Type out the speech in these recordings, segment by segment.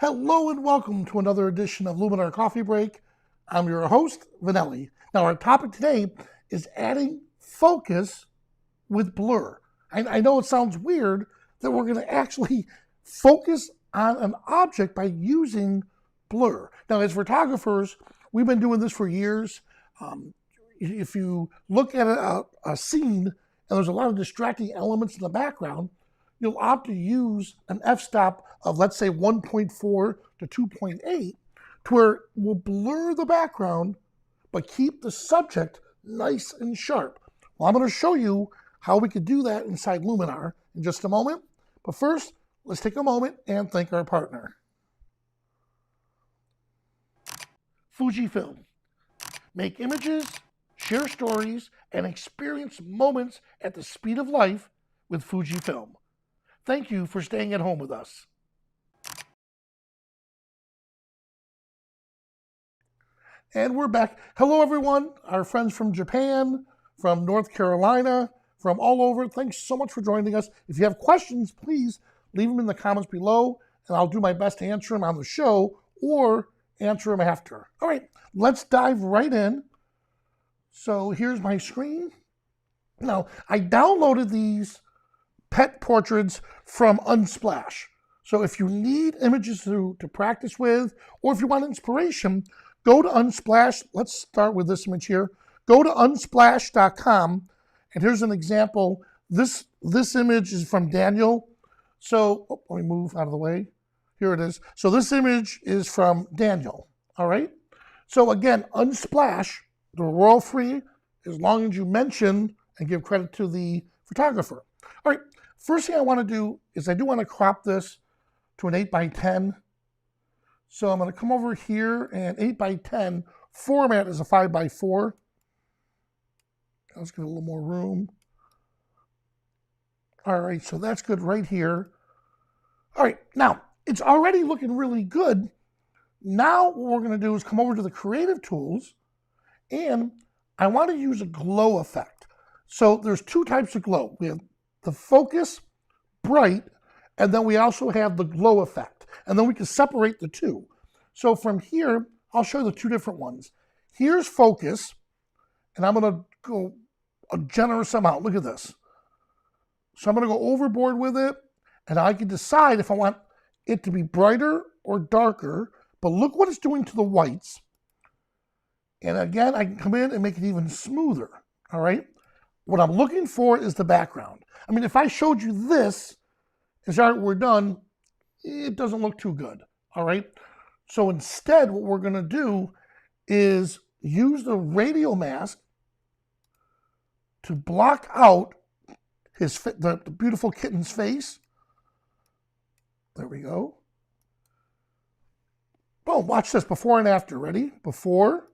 Hello and welcome to another edition of Luminar Coffee Break. I'm your host, Vanelli. Now our topic today is adding focus with blur. I know it sounds weird that we're going to actually focus on an object by using blur. Now as photographers, we've been doing this for years. If you look at a scene and there's a lot of distracting elements in the background, you'll opt to use an f-stop of, let's say, 1.4 to 2.8, to where we'll blur the background, but keep the subject nice and sharp. Well, I'm going to show you how we could do that inside Luminar in just a moment. But first, let's take a moment and thank our partner. Fujifilm. Make images, share stories, and experience moments at the speed of life with Fujifilm. Thank you for staying at home with us. And we're back. Hello, everyone. Our friends from Japan, from North Carolina, from all over. Thanks so much for joining us. If you have questions, please leave them in the comments below, and I'll do my best to answer them on the show or answer them after. All right, let's dive right in. So here's my screen. Now, I downloaded these pet portraits from Unsplash. So if you need images to practice with, or if you want inspiration, go to Unsplash. Let's start with this image here. Go to unsplash.com, and here's an example. This image is from Daniel. So let me move out of the way. Here it is. So this image is from Daniel. All right. So again, Unsplash, they're royalty free as long as you mention and give credit to the photographer. All right. First thing I want to do is I do want to crop this to an 8x10. So I'm going to come over here, and 8x10 format is a 5x4. Let's get a little more room. All right, so that's good right here. All right, now it's already looking really good. Now what we're going to do is come over to the creative tools, and I want to use a glow effect. So there's two types of glow. We have the focus, bright, and then we also have the glow effect. And then we can separate the two. So from here, I'll show you the two different ones. Here's focus, and I'm going to go a generous amount. Look at this. So I'm going to go overboard with it, and I can decide if I want it to be brighter or darker. But look what it's doing to the whites. And again, I can come in and make it even smoother. All right? What I'm looking for is the background. I mean, if I showed you this, as we're done, it doesn't look too good, all right? So instead, what we're going to do is use the Radial Mask to block out the beautiful kitten's face. There we go. Boom, watch this, before and after. Ready? Before,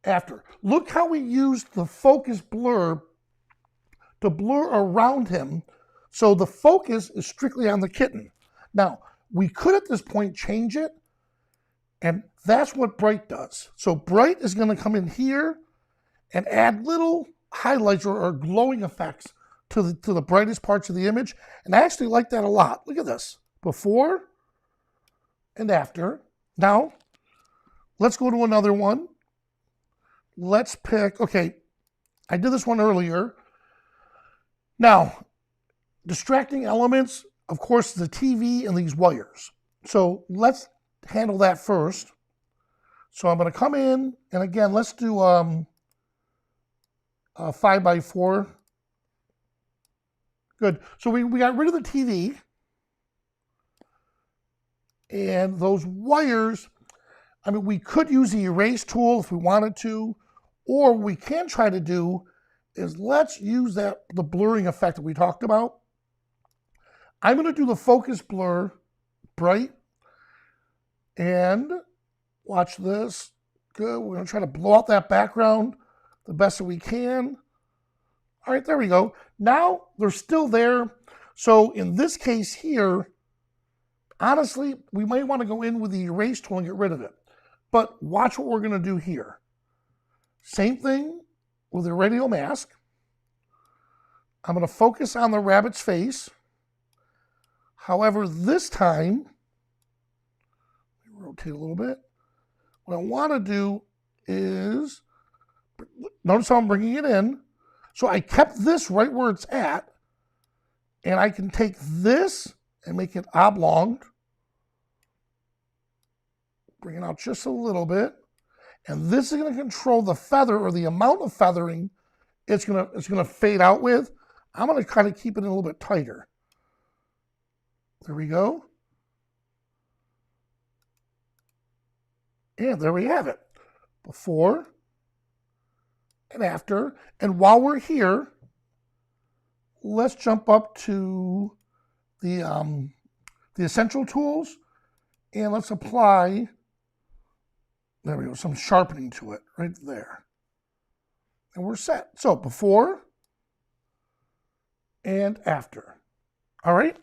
after. Look how we used the focus blur to blur around him, so the focus is strictly on the kitten. Now, we could at this point change it, and that's what bright does. So bright is going to come in here and add little highlights or glowing effects to the brightest parts of the image, and I actually like that a lot. Look at this, before and after. Now, let's go to another one. Let's pick, okay, I did this one earlier. Now, distracting elements, of course, the TV and these wires. So let's handle that first. So I'm going to come in, and again, let's do a 5x4. Good. So we got rid of the TV. And those wires, I mean, we could use the erase tool if we wanted to, or what we can try to do is let's use the blurring effect that we talked about. I'm going to do the focus blur, bright, and watch this. Good. We're going to try to blow out that background the best that we can. All right, there we go. Now they're still there. So in this case here, honestly, we might want to go in with the erase tool and get rid of it. But watch what we're going to do here. Same thing with the Radial Mask. I'm going to focus on the rabbit's face, However, this time, let me rotate a little bit. What I want to do is, notice how I'm bringing it in. So I kept this right where it's at, and I can take this and make it oblong. Bring it out just a little bit. And this is going to control the feather, or the amount of feathering it's going to fade out with. I'm going to kind of keep it in a little bit tighter. There we go. And there we have it. Before and after. And while we're here, let's jump up to the essential tools, and let's apply, there we go, some sharpening to it right there. And we're set. So before and after. All right?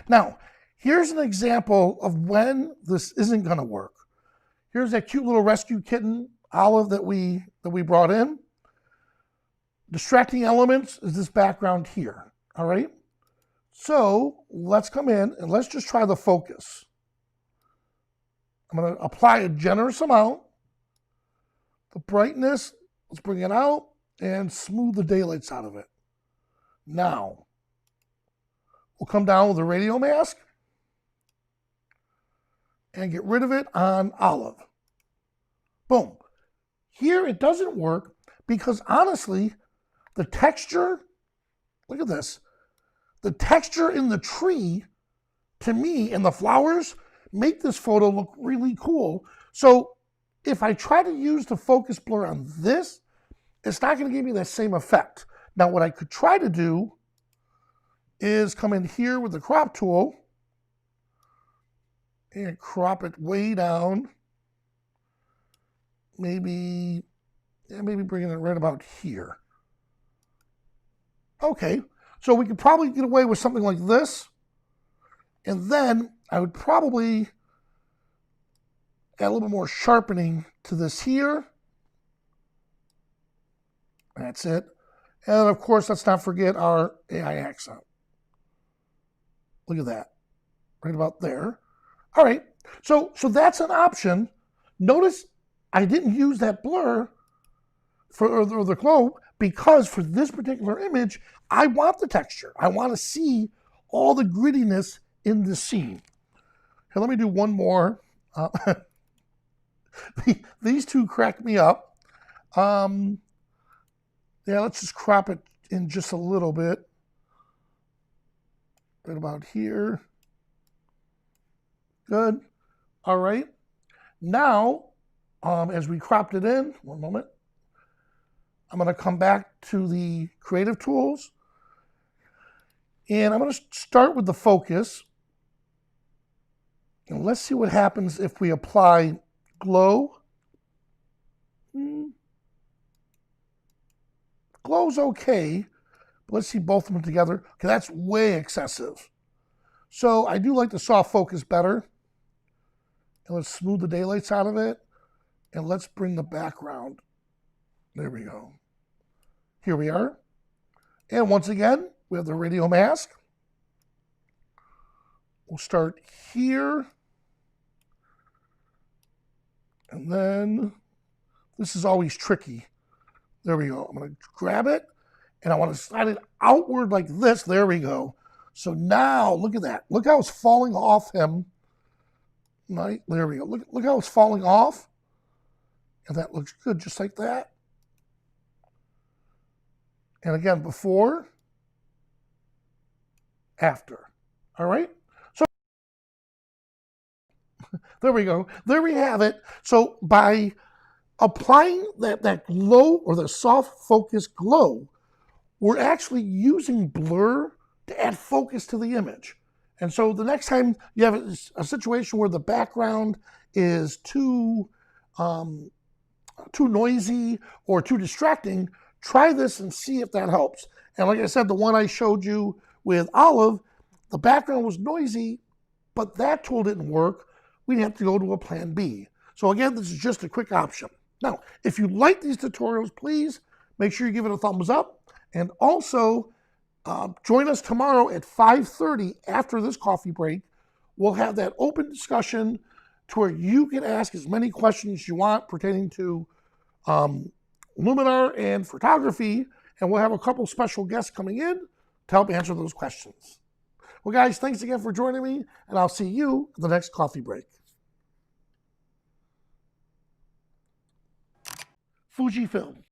Now, here's an example of when this isn't going to work. Here's that cute little rescue kitten, Olive, that we brought in. Distracting elements is this background here. All right? So let's come in and let's just try the focus. I'm going to apply a generous amount. The brightness, let's bring it out and smooth the daylights out of it. Now, we'll come down with the Radial Mask and get rid of it on Olive. Boom. Here it doesn't work because honestly, the texture, look at this. The texture in the tree, to me, and the flowers make this photo look really cool. So if I try to use the focus blur on this, it's not going to give me that same effect. Now, what I could try to do is come in here with the crop tool and crop it way down. Maybe bringing it right about here. Okay, so we could probably get away with something like this. And then I would probably add a little bit more sharpening to this here. That's it. And of course, let's not forget our AI accent. Look at that, right about there. All right, so that's an option. Notice I didn't use that blur for the globe because for this particular image, I want the texture. I want to see all the grittiness in the scene. Here, let me do one more. These two crack me up. Yeah, let's just crop it in just a little bit. Right about here. Good. All right. Now, as we cropped it in, one moment, I'm going to come back to the creative tools. And I'm going to start with the focus. And let's see what happens if we apply glow. Glow's okay, but let's see both of them together. Okay, that's way excessive. So I do like the soft focus better. And let's smooth the daylights out of it. And let's bring the background. There we go. Here we are. And once again, we have the Radial Mask. We'll start here. And then, this is always tricky. There we go. I'm going to grab it, and I want to slide it outward like this. There we go. So now, look at that. Look how it's falling off him. Right, there we go. Look how it's falling off. And that looks good, just like that. And again, before, after. All right? So, there we go. There we have it. So, by applying that glow, or the soft focus glow, we're actually using blur to add focus to the image. And so the next time you have a situation where the background is too noisy or too distracting, try this and see if that helps. And like I said, the one I showed you with Olive, the background was noisy, but that tool didn't work. We'd have to go to a plan B. So again, this is just a quick option. Now, if you like these tutorials, please make sure you give it a thumbs up. And also, Join us tomorrow at 5:30 after this coffee break. We'll have that open discussion to where you can ask as many questions you want pertaining to Luminar and photography, and we'll have a couple special guests coming in to help answer those questions. Well, guys, thanks again for joining me, and I'll see you at the next coffee break. Fujifilm.